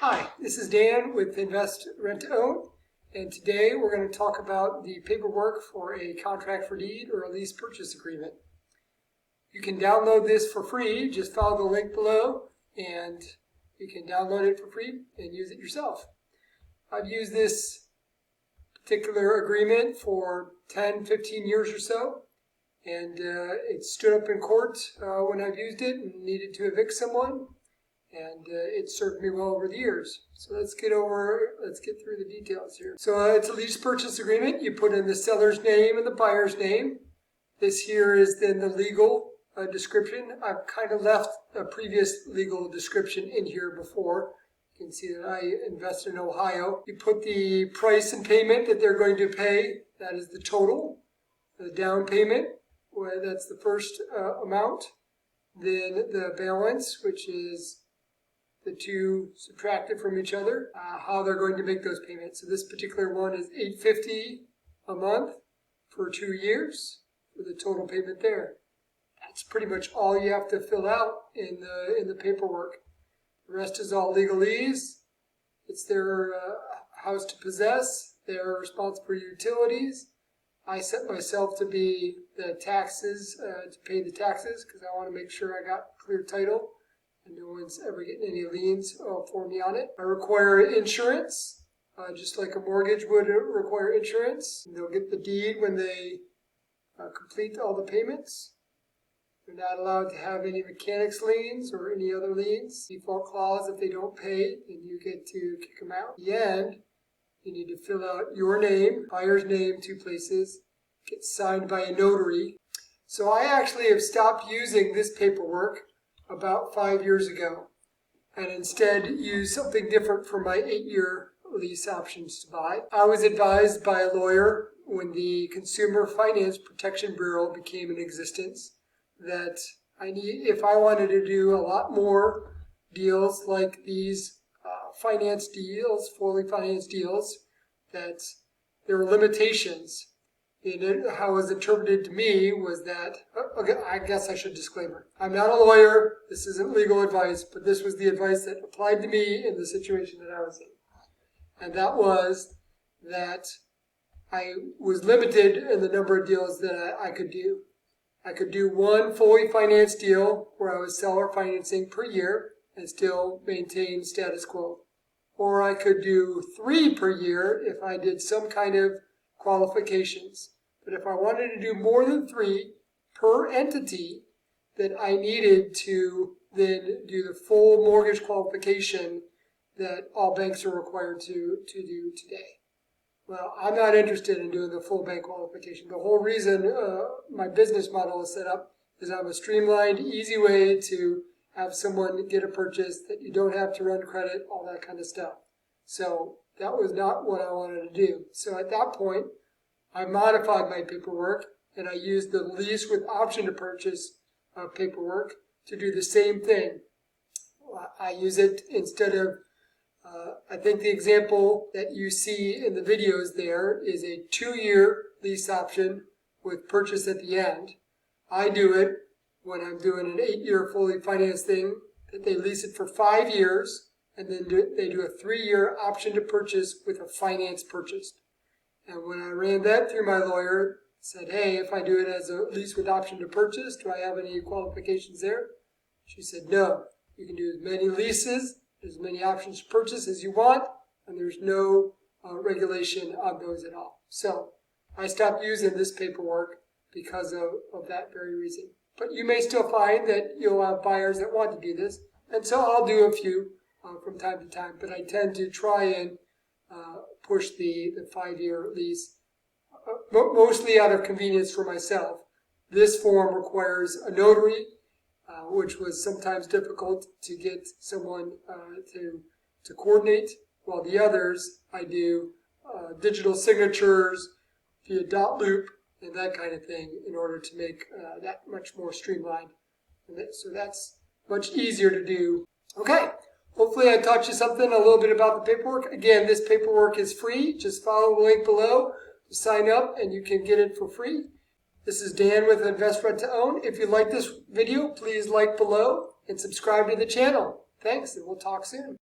Hi, this is Dan with Invest Rent to Own, and today we're going to talk about the paperwork for a contract for deed or a lease purchase agreement. You can download this for free. Just follow the link below and you can download it for free and use it yourself. I've used this particular agreement for 10-15 years or so, and it stood up in court when I've used it and needed to evict someone. And it served me well over the years. So let's get through the details here. So it's a lease purchase agreement. You put in the seller's name and the buyer's name. This here is then the legal description. I've kind of left a previous legal description in here before. You can see that I invest in Ohio. You put the price and payment that they're going to pay. That is the total. The down payment, well, that's the first amount. Then the balance, which is the two subtracted from each other, how they're going to make those payments. So this particular one is $850 a month for 2 years for the total payment there. That's pretty much all you have to fill out in the paperwork. The rest is all legalese. It's their house to possess. They're responsible for utilities. I set myself to be the taxes, to pay the taxes, because I want to make sure I got clear title and no one's ever getting any liens for me on it. I require insurance, just like a mortgage would require insurance. And they'll get the deed when they complete all the payments. They're not allowed to have any mechanics liens or any other liens. Default clause, if they don't pay, then you get to kick them out. At the end, you need to fill out your name, buyer's name, 2 places, get signed by a notary. So I actually have stopped using this paperwork about 5 years ago, and instead use something different for my 8-year lease options to buy. I was advised by a lawyer when the Consumer Finance Protection Bureau became in existence that if I wanted to do a lot more deals like these finance deals, fully financed deals, that there were limitations. And how it was interpreted to me was that, okay, I guess I should disclaimer. I'm not a lawyer, this isn't legal advice, but this was the advice that applied to me in the situation that I was in. And that was that I was limited in the number of deals that I could do. I could do 1 fully financed deal where I was seller financing per year and still maintain status quo. Or I could do 3 per year if I did some kind of qualifications. But if I wanted to do more than 3 per entity, then I needed to then do the full mortgage qualification that all banks are required to do today. Well, I'm not interested in doing the full bank qualification. The whole reason my business model is set up is I have a streamlined, easy way to have someone get a purchase that you don't have to run credit, all that kind of stuff. So that was not what I wanted to do. So at that point, I modified my paperwork and I used the lease with option to purchase paperwork to do the same thing. I use it instead of, I think the example that you see in the videos there is a 2-year lease option with purchase at the end. I do it when I'm doing an 8-year fully financed thing, that they lease it for 5 years, and then they do a 3-year option to purchase with a finance purchase. And when I ran that through my lawyer, said, hey, if I do it as a lease with option to purchase, do I have any qualifications there? She said, no. You can do as many leases, as many options to purchase as you want, and there's no regulation on those at all. So I stopped using this paperwork because of that very reason. But you may still find that you'll have buyers that want to do this, and so I'll do a few from time to time, but I tend to try and push the 5-year lease, mostly out of convenience for myself. This form requires a notary, which was sometimes difficult to get someone to coordinate, while the others I do digital signatures via dot loop and that kind of thing in order to make that much more streamlined. So that's much easier to do. Okay. Hopefully I taught you something, a little bit about the paperwork. Again, this paperwork is free. Just follow the link below to sign up and you can get it for free. This is Dan with Invest Rent to Own. If you like this video, please like below and subscribe to the channel. Thanks, and we'll talk soon.